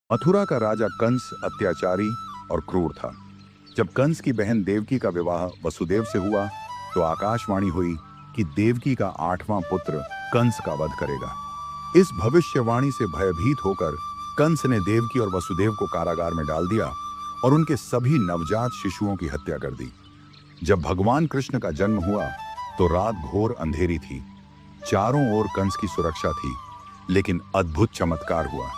मथुरा का राजा कंस अत्याचारी और क्रूर था। जब कंस की बहन देवकी का विवाह वसुदेव से हुआ तो आकाशवाणी हुई कि देवकी का 8वां पुत्र कंस का वध करेगा। इस भविष्यवाणी से भयभीत होकर कंस ने देवकी और वसुदेव को कारागार में डाल दिया और उनके सभी नवजात शिशुओं की हत्या कर दी। जब भगवान कृष्ण का जन्म हुआ तो रात घोर अंधेरी थी। चारों ओर कंस की सुरक्षा थी, लेकिन अद्भुत चमत्कार हुआ।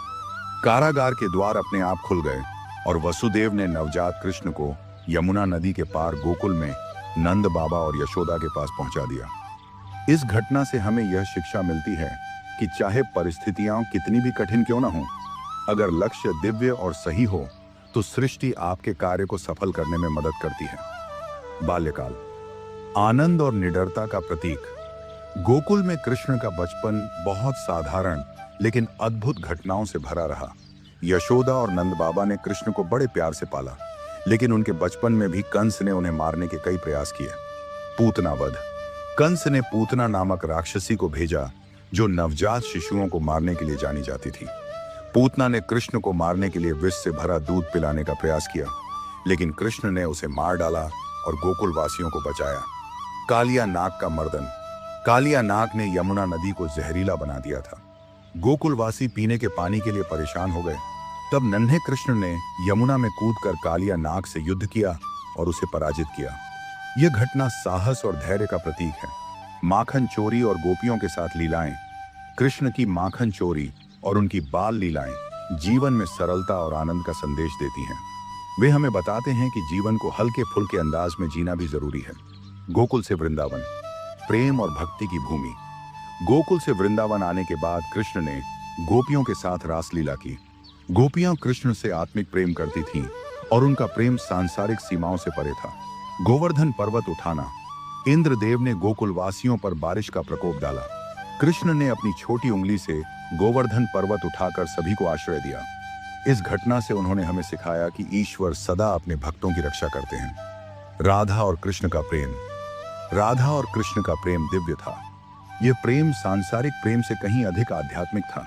कारागार के द्वार अपने आप खुल गए और वसुदेव ने नवजात कृष्ण को यमुना नदी के पार गोकुल में नंद बाबा और यशोदा के पास पहुंचा दिया। इस घटना से हमें यह शिक्षा मिलती है कि चाहे परिस्थितियां कितनी भी कठिन क्यों ना हो, अगर लक्ष्य दिव्य और सही हो तो सृष्टि आपके कार्य को सफल करने में मदद करती है। बाल्यकाल, आनंद और निडरता का प्रतीक। गोकुल में कृष्ण का बचपन बहुत साधारण लेकिन अद्भुत घटनाओं से भरा रहा। यशोदा और नंद बाबा ने कृष्ण को बड़े प्यार से पाला, लेकिन उनके बचपन में भी कंस ने उन्हें मारने के कई प्रयास किए। पूतना वध। कंस ने पूतना नामक राक्षसी को भेजा जो नवजात शिशुओं को मारने के लिए जानी जाती थी। पूतना ने कृष्ण को मारने के लिए विष से भरा दूध पिलाने का प्रयास किया, लेकिन कृष्ण ने उसे मार डाला और गोकुल वासियों को बचाया। कालिया नाग का मर्दन। कालिया नाग ने यमुना नदी को जहरीला बना दिया था। गोकुलवासी पीने के पानी के लिए परेशान हो गए। तब नन्हे कृष्ण ने यमुना में कूदकर कालिया नाग से युद्ध किया और उसे पराजित किया। यह घटना साहस और धैर्य का प्रतीक है। माखन चोरी और गोपियों के साथ लीलाएं। कृष्ण की माखन चोरी और उनकी बाल लीलाएं जीवन में सरलता और आनंद का संदेश देती हैं। वे हमें बताते हैं कि जीवन को हल्के फुल्के अंदाज में जीना भी जरूरी है। गोकुल से वृंदावन। प्रेम और भक्ति की भूमि। गोकुल से वृंदावन आने के बाद कृष्ण ने गोपियों के साथ रासलीला की। गोपियां कृष्ण से आत्मिक प्रेम करती थीं और उनका प्रेम सांसारिक सीमाओं से परे था। गोवर्धन पर्वत उठाना। इंद्रदेव ने गोकुलवासियों पर बारिश का प्रकोप डाला। कृष्ण ने अपनी छोटी उंगली से गोवर्धन पर्वत उठाकर सभी को आश्रय दिया। इस घटना से उन्होंने हमें सिखाया कि ईश्वर सदा अपने भक्तों की रक्षा करते हैं। राधा और कृष्ण का प्रेम। राधा और कृष्ण का प्रेम दिव्य था। यह प्रेम सांसारिक प्रेम से कहीं अधिक आध्यात्मिक था।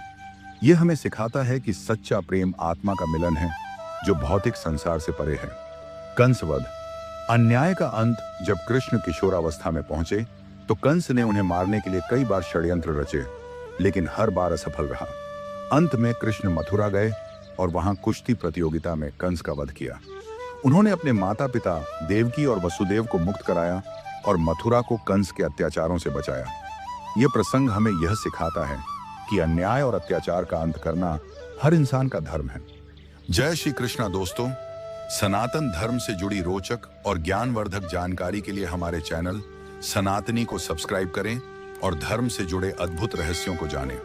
यह हमें सिखाता है कि सच्चा प्रेम आत्मा का मिलन है जो भौतिक संसार से परे है। कंसवध। अन्याय का अंत। जब कृष्ण किशोरावस्था में पहुंचे तो कंस ने उन्हें मारने के लिए कई बार षड्यंत्र रचे, लेकिन हर बार असफल रहा। अंत में कृष्ण मथुरा गए और वहां कुश्ती प्रतियोगिता में कंस का वध किया। उन्होंने अपने माता पिता देवकी और वसुदेव को मुक्त कराया और मथुरा को कंस के अत्याचारों से बचाया। यह प्रसंग हमें यह सिखाता है कि अन्याय और अत्याचार का अंत करना हर इंसान का धर्म है। जय श्री कृष्णा दोस्तों। सनातन धर्म से जुड़ी रोचक और ज्ञानवर्धक जानकारी के लिए हमारे चैनल सनातनी को सब्सक्राइब करें और धर्म से जुड़े अद्भुत रहस्यों को जानें।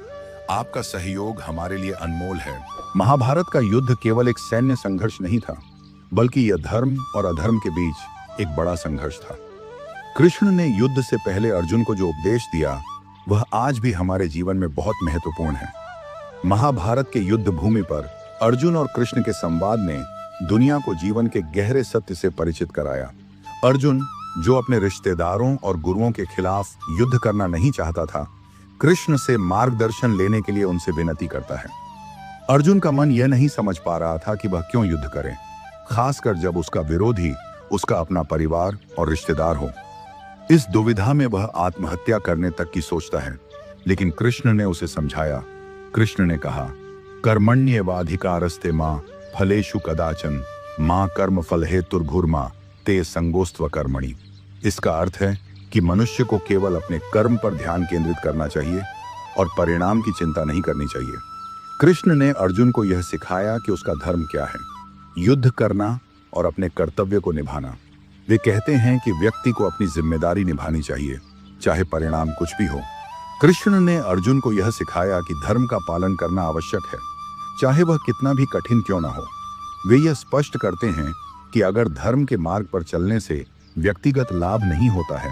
आपका सहयोग हमारे लिए अनमोल है। महाभारत का युद्ध केवल एक सैन्य संघर्ष नहीं था, बल्कि यह धर्म और अधर्म के बीच एक बड़ा संघर्ष था। कृष्ण ने युद्ध से पहले अर्जुन को जो उपदेश दिया वह आज भी हमारे जीवन में बहुत महत्वपूर्ण है। महाभारत के युद्ध भूमि पर अर्जुन और कृष्ण के संवाद ने दुनिया को जीवन के गहरे सत्य से परिचित कराया। अर्जुन, जो अपने रिश्तेदारों और गुरुओं के खिलाफ युद्ध करना नहीं चाहता था, कृष्ण से मार्गदर्शन लेने के लिए उनसे विनती करता है। अर्जुन का मन यह नहीं समझ पा रहा था कि वह क्यों युद्ध करे, खासकर जब उसका विरोधी उसका अपना परिवार और रिश्तेदार हो। इस दुविधा में वह आत्महत्या करने तक की सोचता है, लेकिन कृष्ण ने उसे समझाया। कृष्ण ने कहा, कर्मण्येवाधिकारस्ते मां फलेषु कदाचन मां कर्म फल हेतुर्भुर्मा ते संगोस्त्व कर्मणि। इसका अर्थ है कि मनुष्य को केवल अपने कर्म पर ध्यान केंद्रित करना चाहिए और परिणाम की चिंता नहीं करनी चाहिए। कृष्ण ने अर्जुन को यह सिखाया कि उसका धर्म क्या है, युद्ध करना और अपने कर्तव्य को निभाना। वे कहते हैं कि व्यक्ति को अपनी जिम्मेदारी निभानी चाहिए, चाहे परिणाम कुछ भी हो। कृष्ण ने अर्जुन को यह सिखाया कि धर्म का पालन करना आवश्यक है, चाहे वह कितना भी कठिन क्यों ना हो। वे यह स्पष्ट करते हैं कि अगर धर्म के मार्ग पर चलने से व्यक्तिगत लाभ नहीं होता है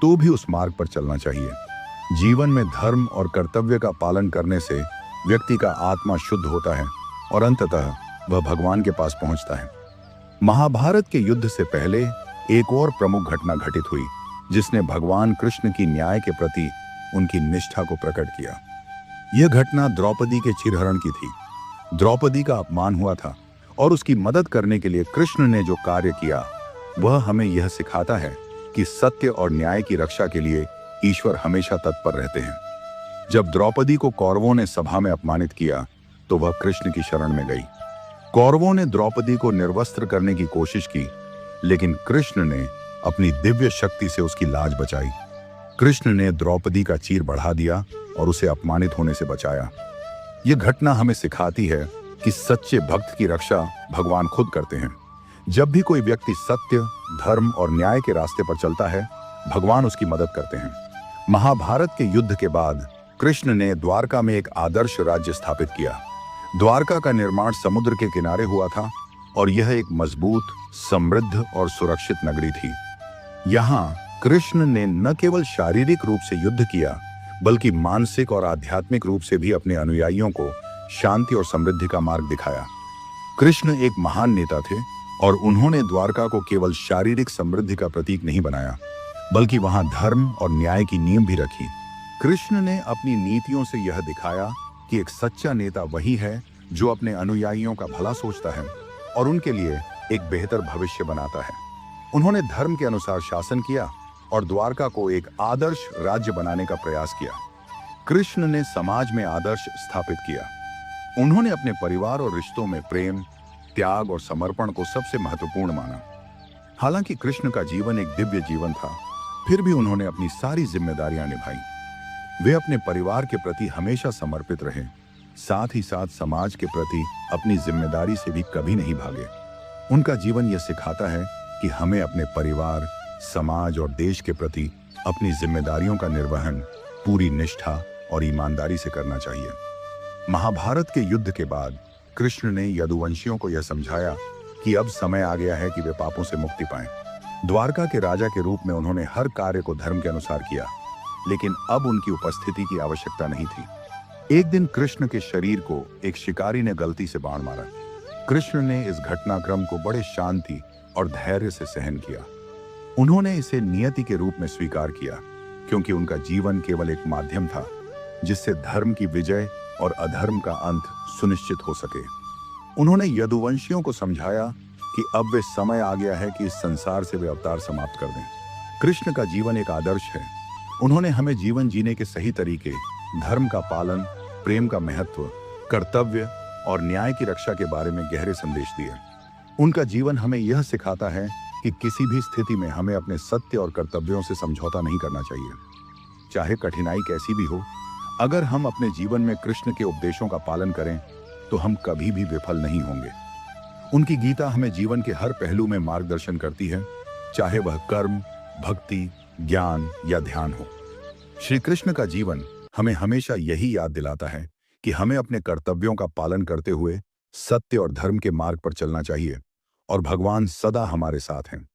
तो भी उस मार्ग पर चलना चाहिए। जीवन में धर्म और कर्तव्य का पालन करने से व्यक्ति का आत्मा शुद्ध होता है और अंततः वह भगवान के पास पहुंचता है। महाभारत के युद्ध से पहले एक और प्रमुख घटना घटित हुई जिसने भगवान कृष्ण की न्याय के प्रति उनकी निष्ठा को प्रकट किया। यह घटना द्रौपदी के चिरहरण की थी। द्रौपदी का अपमान हुआ था और उसकी मदद करने के लिए कृष्ण ने जो कार्य किया वह हमें यह सिखाता है कि सत्य और न्याय की रक्षा के लिए ईश्वर हमेशा तत्पर रहते हैं। जब द्रौपदी को कौरवों ने सभा में अपमानित किया तो वह कृष्ण की शरण में गई। कौरवों ने द्रौपदी को निर्वस्त्र करने की कोशिश की, लेकिन कृष्ण ने अपनी दिव्य शक्ति से उसकी लाज बचाई। कृष्ण ने द्रौपदी का चीर बढ़ा दिया और उसे अपमानित होने से बचाया। यह घटना हमें सिखाती है कि सच्चे भक्त की रक्षा भगवान खुद करते हैं। जब भी कोई व्यक्ति सत्य, धर्म और न्याय के रास्ते पर चलता है, भगवान उसकी मदद करते हैं। महाभारत के युद्ध के बाद कृष्ण ने द्वारका में एक आदर्श राज्य स्थापित किया। द्वारका का निर्माण समुद्र के किनारे हुआ था और यह एक मजबूत, समृद्ध और सुरक्षित नगरी थी। यहाँ कृष्ण ने न केवल शारीरिक रूप से युद्ध किया, बल्कि मानसिक और आध्यात्मिक रूप से भी अपने अनुयायियों को शांति और समृद्धि का मार्ग दिखाया। कृष्ण एक महान नेता थे और उन्होंने द्वारका को केवल शारीरिक समृद्धि का प्रतीक नहीं बनाया, बल्कि वहां धर्म और न्याय की नींव भी रखी। कृष्ण ने अपनी नीतियों से यह दिखाया कि एक सच्चा नेता वही है जो अपने अनुयायियों का भला सोचता है और उनके लिए एक बेहतर भविष्य बनाता है। उन्होंने धर्म के अनुसार शासन किया और द्वारका को एक आदर्श राज्य बनाने का प्रयास किया। कृष्ण ने समाज में आदर्श स्थापित किया। उन्होंने अपने परिवार और रिश्तों में प्रेम, त्याग और समर्पण को सबसे महत्वपूर्ण माना। हालांकि कृष्ण का जीवन एक दिव्य जीवन था, फिर भी उन्होंने अपनी सारी जिम्मेदारियां निभाई। वे अपने परिवार के प्रति हमेशा समर्पित रहे, साथ ही साथ समाज के प्रति अपनी जिम्मेदारी से भी कभी नहीं भागे। उनका जीवन यह सिखाता है कि हमें अपने परिवार, समाज और देश के प्रति अपनी जिम्मेदारियों का निर्वहन पूरी निष्ठा और ईमानदारी से करना चाहिए। महाभारत के युद्ध के बाद कृष्ण ने यदुवंशियों को यह समझाया कि अब समय आ गया है कि वे पापों से मुक्ति पाएं। द्वारका के राजा के रूप में उन्होंने हर कार्य को धर्म के अनुसार किया, लेकिन अब उनकी उपस्थिति की आवश्यकता नहीं थी। एक दिन कृष्ण के शरीर को एक शिकारी ने गलती से बाण मारा। कृष्ण ने इस घटनाक्रम को बड़े शांति और धैर्य से सहन किया। उन्होंने इसे नियति के रूप में स्वीकार किया, क्योंकि उनका जीवन केवल एक माध्यम था जिससे धर्म की विजय और अधर्म का अंत सुनिश्चित हो सके। उन्होंने यदुवंशियों को समझाया कि अब वे समय आ गया है कि इस संसार से वे अवतार समाप्त कर दें। कृष्ण का जीवन एक आदर्श है। उन्होंने हमें जीवन जीने के सही तरीके, धर्म का पालन, प्रेम का महत्व, कर्तव्य और न्याय की रक्षा के बारे में गहरे संदेश दिए। उनका जीवन हमें यह सिखाता है कि किसी भी स्थिति में हमें अपने सत्य और कर्तव्यों से समझौता नहीं करना चाहिए, चाहे कठिनाई कैसी भी हो। अगर हम अपने जीवन में कृष्ण के उपदेशों का पालन करें तो हम कभी भी विफल नहीं होंगे। उनकी गीता हमें जीवन के हर पहलू में मार्गदर्शन करती है, चाहे वह कर्म, भक्ति, ज्ञान या ध्यान हो। श्री कृष्ण का जीवन हमें हमेशा यही याद दिलाता है कि हमें अपने कर्तव्यों का पालन करते हुए सत्य और धर्म के मार्ग पर चलना चाहिए और भगवान सदा हमारे साथ हैं।